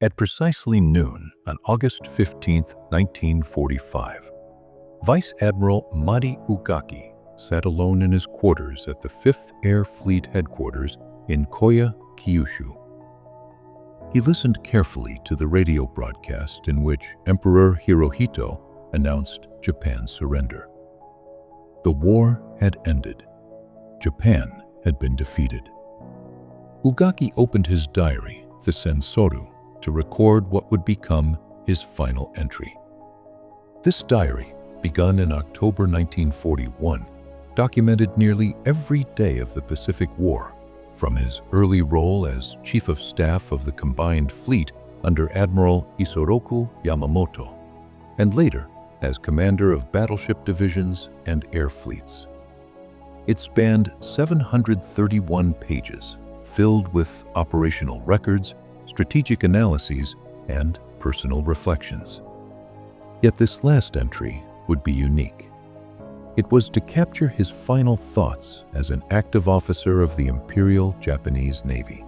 At precisely noon on August 15, 1945, Vice Admiral Matome Ugaki sat alone in his quarters at the 5th Air Fleet headquarters in Koya, Kyushu. He listened carefully to the radio broadcast in which Emperor Hirohito announced Japan's surrender. The war had ended. Japan had been defeated. Ugaki opened his diary, the Sensoru, to record what would become his final entry. This diary, begun in October 1941, documented nearly every day of the Pacific War, from his early role as Chief of Staff of the Combined Fleet under Admiral Isoroku Yamamoto, and later as Commander of Battleship Divisions and Air Fleets. It spanned 731 pages, filled with operational records, strategic analyses, and personal reflections. Yet this last entry would be unique. It was to capture his final thoughts as an active officer of the Imperial Japanese Navy.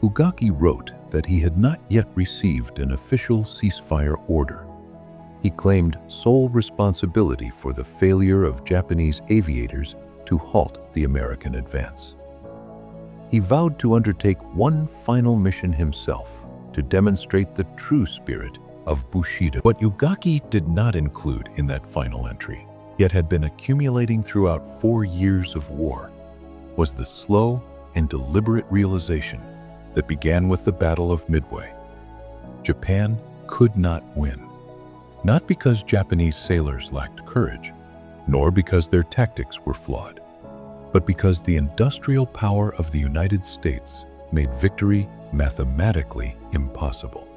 Ugaki wrote that he had not yet received an official ceasefire order. He claimed sole responsibility for the failure of Japanese aviators to halt the American advance. He vowed to undertake one final mission himself to demonstrate the true spirit of Bushido. What Ugaki did not include in that final entry, yet had been accumulating throughout 4 years of war, was the slow and deliberate realization that began with the Battle of Midway. Japan could not win, not because Japanese sailors lacked courage, nor because their tactics were flawed, but because the industrial power of the United States made victory mathematically impossible.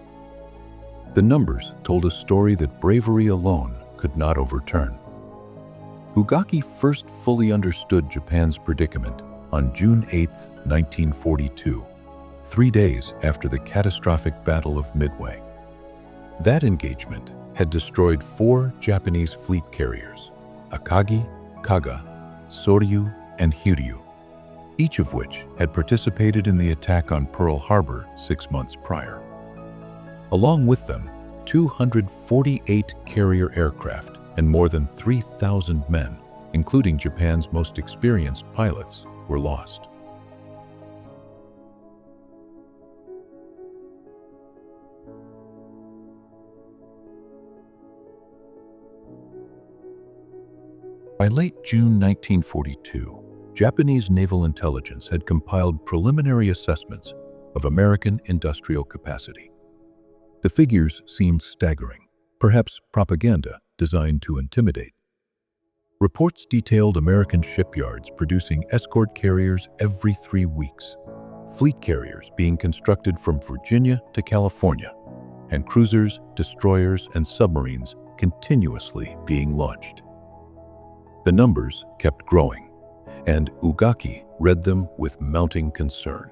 The numbers told a story that bravery alone could not overturn. Ugaki first fully understood Japan's predicament on June 8, 1942, 3 days after the catastrophic Battle of Midway. That engagement had destroyed 4 Japanese fleet carriers, Akagi, Kaga, Soryu, and Hiryu, each of which had participated in the attack on Pearl Harbor 6 months prior. Along with them, 248 carrier aircraft and more than 3,000 men, including Japan's most experienced pilots, were lost. By late June 1942, Japanese naval intelligence had compiled preliminary assessments of American industrial capacity. The figures seemed staggering, perhaps propaganda designed to intimidate. Reports detailed American shipyards producing escort carriers every 3 weeks, fleet carriers being constructed from Virginia to California, and cruisers, destroyers, and submarines continuously being launched. The numbers kept growing, and Ugaki read them with mounting concern.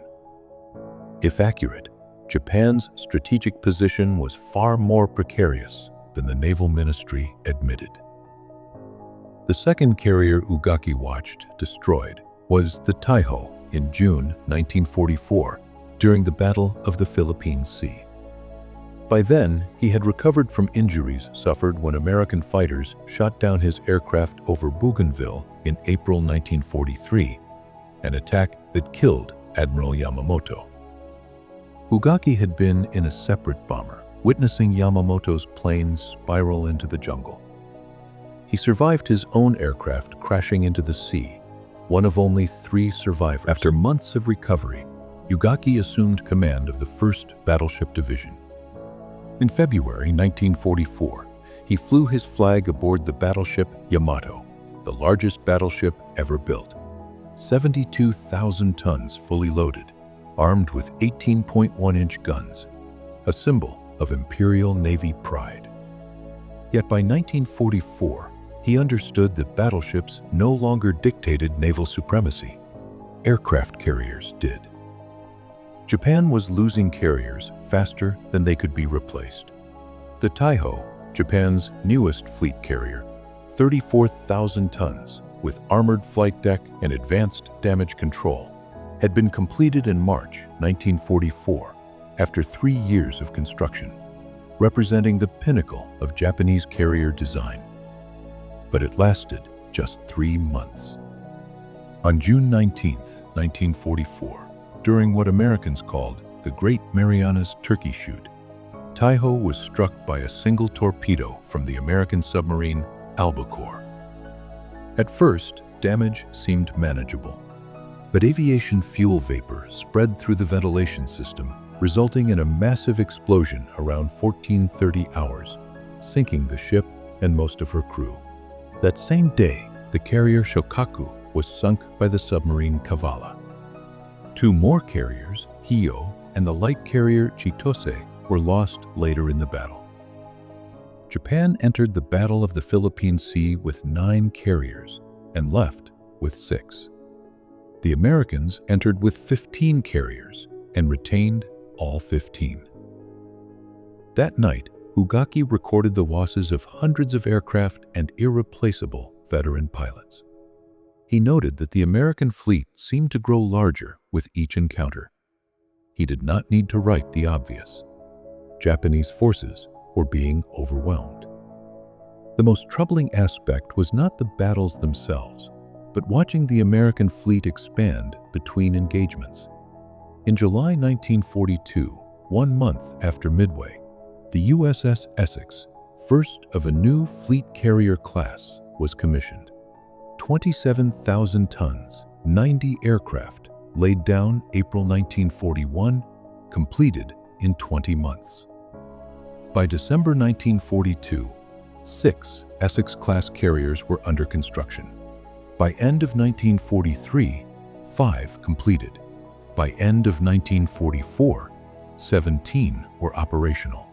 If accurate, Japan's strategic position was far more precarious than the Naval Ministry admitted. The second carrier Ugaki watched destroyed was the Taiho in June 1944 during the Battle of the Philippine Sea. By then, he had recovered from injuries suffered when American fighters shot down his aircraft over Bougainville in April 1943, an attack that killed Admiral Yamamoto. Ugaki had been in a separate bomber, witnessing Yamamoto's plane spiral into the jungle. He survived his own aircraft crashing into the sea, one of only 3 survivors. After months of recovery, Ugaki assumed command of the 1st Battleship Division. In February 1944, he flew his flag aboard the battleship Yamato, the largest battleship ever built. 72,000 tons fully loaded, armed with 18.1-inch guns, a symbol of Imperial Navy pride. Yet by 1944, he understood that battleships no longer dictated naval supremacy. Aircraft carriers did. Japan was losing carriers faster than they could be replaced. The Taiho, Japan's newest fleet carrier, 34,000 tons, with armored flight deck and advanced damage control, had been completed in March 1944 after 3 years of construction, representing the pinnacle of Japanese carrier design. But it lasted just 3 months. On June 19, 1944, during what Americans called the Great Marianas Turkey Shoot, Taiho was struck by a single torpedo from the American submarine Albacore. At first, damage seemed manageable, but aviation fuel vapor spread through the ventilation system, resulting in a massive explosion around 14:30 hours, sinking the ship and most of her crew. That same day, the carrier Shokaku was sunk by the submarine Kavala. 2 more carriers, Hio and the light carrier Chitose, were lost later in the battle. Japan entered the Battle of the Philippine Sea with 9 carriers and left with 6. The Americans entered with 15 carriers and retained all 15. That night, Ugaki recorded the losses of hundreds of aircraft and irreplaceable veteran pilots. He noted that the American fleet seemed to grow larger with each encounter. He did not need to write the obvious. Japanese forces were being overwhelmed. The most troubling aspect was not the battles themselves, but watching the American fleet expand between engagements. In July 1942, 1 month after Midway, the USS Essex, first of a new fleet carrier class, was commissioned. 27,000 tons, 90 aircraft, laid down April 1941, completed in 20 months. By December 1942, 6 Essex-class carriers were under construction. By end of 1943, 5 completed. By end of 1944, 17 were operational.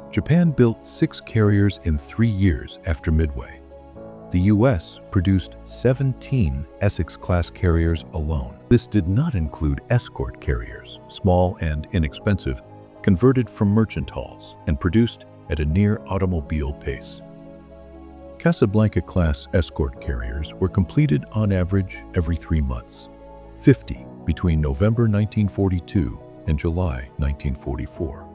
Japan built 6 carriers in 3 years after Midway. The U.S. produced 17 Essex-class carriers alone. This did not include escort carriers, small and inexpensive, converted from merchant hulls and produced at a near automobile pace. Casablanca-class escort carriers were completed on average every 3 months, 50 between November 1942 and July 1944.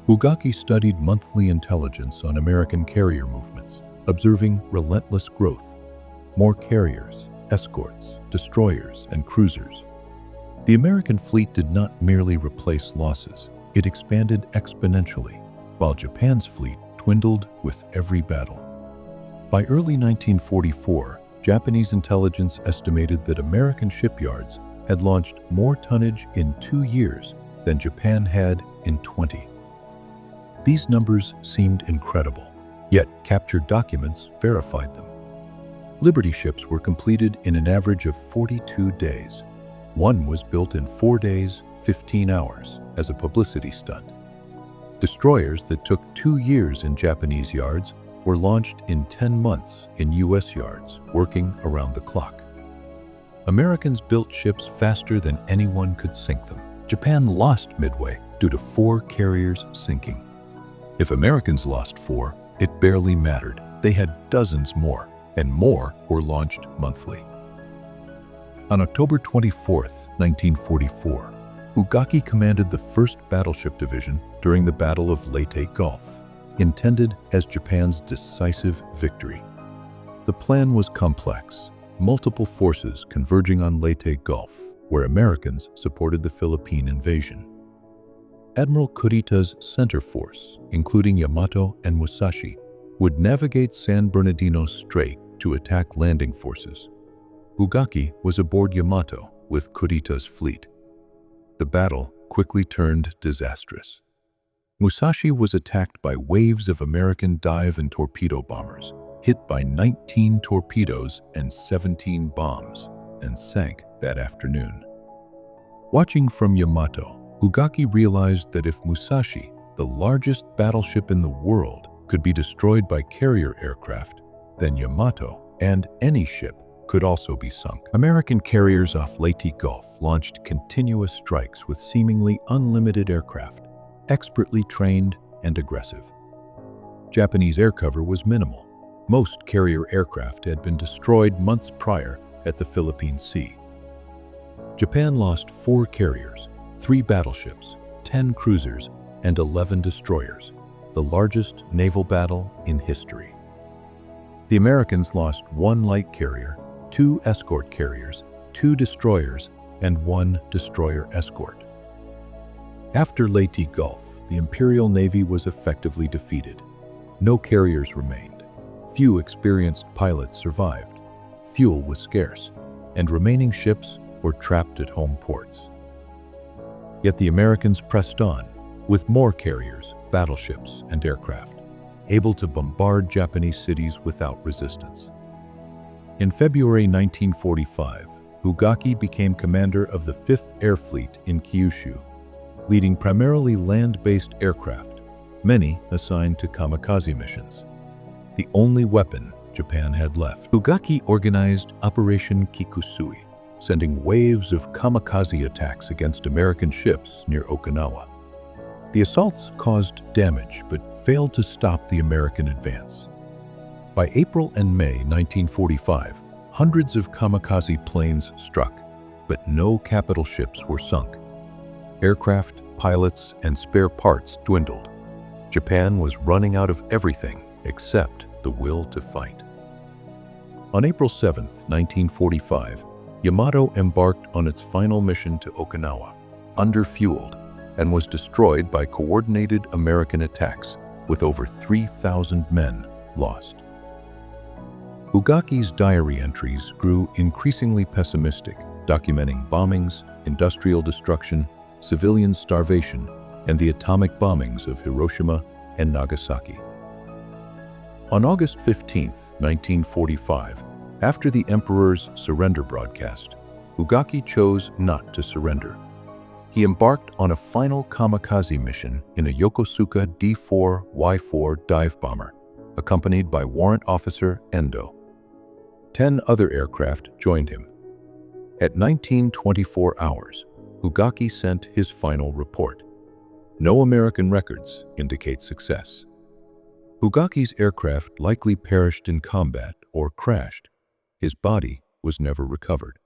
Ugaki studied monthly intelligence on American carrier movements, observing relentless growth, more carriers, escorts, destroyers, and cruisers. The American fleet did not merely replace losses, it expanded exponentially, while Japan's fleet dwindled with every battle. By early 1944, Japanese intelligence estimated that American shipyards had launched more tonnage in 2 years than Japan had in 20. These numbers seemed incredible, yet captured documents verified them. Liberty ships were completed in an average of 42 days. One was built in 4 days, 15 hours, as a publicity stunt. Destroyers that took 2 years in Japanese yards were launched in 10 months in U.S. yards, working around the clock. Americans built ships faster than anyone could sink them. Japan lost Midway due to 4 carriers sinking. If Americans lost 4, it barely mattered. They had dozens more, and more were launched monthly. On October 24, 1944, Ugaki commanded the 1st Battleship Division during the Battle of Leyte Gulf, intended as Japan's decisive victory. The plan was complex, multiple forces converging on Leyte Gulf, where Americans supported the Philippine invasion. Admiral Kurita's center force, including Yamato and Musashi, would navigate San Bernardino Strait to attack landing forces. Ugaki was aboard Yamato with Kurita's fleet. The battle quickly turned disastrous. Musashi was attacked by waves of American dive and torpedo bombers, hit by 19 torpedoes and 17 bombs, and sank that afternoon. Watching from Yamato, Ugaki realized that if Musashi, the largest battleship in the world, could be destroyed by carrier aircraft, then Yamato and any ship could also be sunk. American carriers off Leyte Gulf launched continuous strikes with seemingly unlimited aircraft, expertly trained and aggressive. Japanese air cover was minimal. Most carrier aircraft had been destroyed months prior at the Philippine Sea. Japan lost 4 carriers, 3 battleships, 10 cruisers and 11 destroyers, the largest naval battle in history. The Americans lost 1 light carrier, 2 escort carriers, 2 destroyers, and 1 destroyer escort. After Leyte Gulf, the Imperial Navy was effectively defeated. No carriers remained. Few experienced pilots survived. Fuel was scarce, and remaining ships were trapped at home ports. Yet the Americans pressed on, with more carriers, battleships, and aircraft, able to bombard Japanese cities without resistance. In February 1945, Ugaki became commander of the 5th Air Fleet in Kyushu, leading primarily land-based aircraft, many assigned to kamikaze missions, the only weapon Japan had left. Ugaki organized Operation Kikusui, sending waves of kamikaze attacks against American ships near Okinawa. The assaults caused damage but failed to stop the American advance. By April and May 1945, hundreds of kamikaze planes struck, but no capital ships were sunk. Aircraft, pilots, and spare parts dwindled. Japan was running out of everything except the will to fight. On April 7, 1945, Yamato embarked on its final mission to Okinawa, underfueled, and was destroyed by coordinated American attacks, with over 3,000 men lost. Ugaki's diary entries grew increasingly pessimistic, documenting bombings, industrial destruction, civilian starvation, and the atomic bombings of Hiroshima and Nagasaki. On August 15, 1945, after the Emperor's surrender broadcast, Ugaki chose not to surrender. He embarked on a final kamikaze mission in a Yokosuka D-4Y-4 dive bomber, accompanied by Warrant Officer Endo. 10 other aircraft joined him. At 19:24 hours, Ugaki sent his final report. No American records indicate success. Ugaki's aircraft likely perished in combat or crashed. His body was never recovered.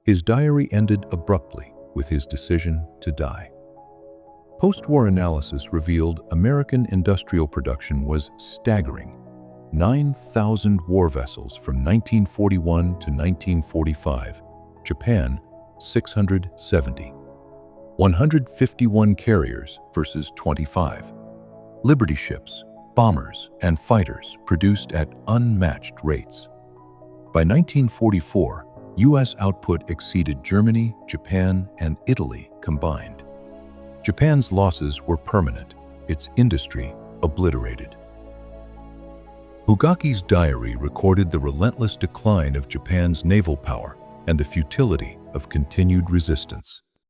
His diary ended abruptly with his decision to die. Post-war analysis revealed American industrial production was staggering. 9,000 war vessels from 1941 to 1945. Japan, 670. 151 carriers versus 25. Liberty ships, bombers, and fighters produced at unmatched rates. By 1944, U.S. output exceeded Germany, Japan, and Italy combined. Japan's losses were permanent, its industry obliterated. Ugaki's diary recorded the relentless decline of Japan's naval power and the futility of continued resistance.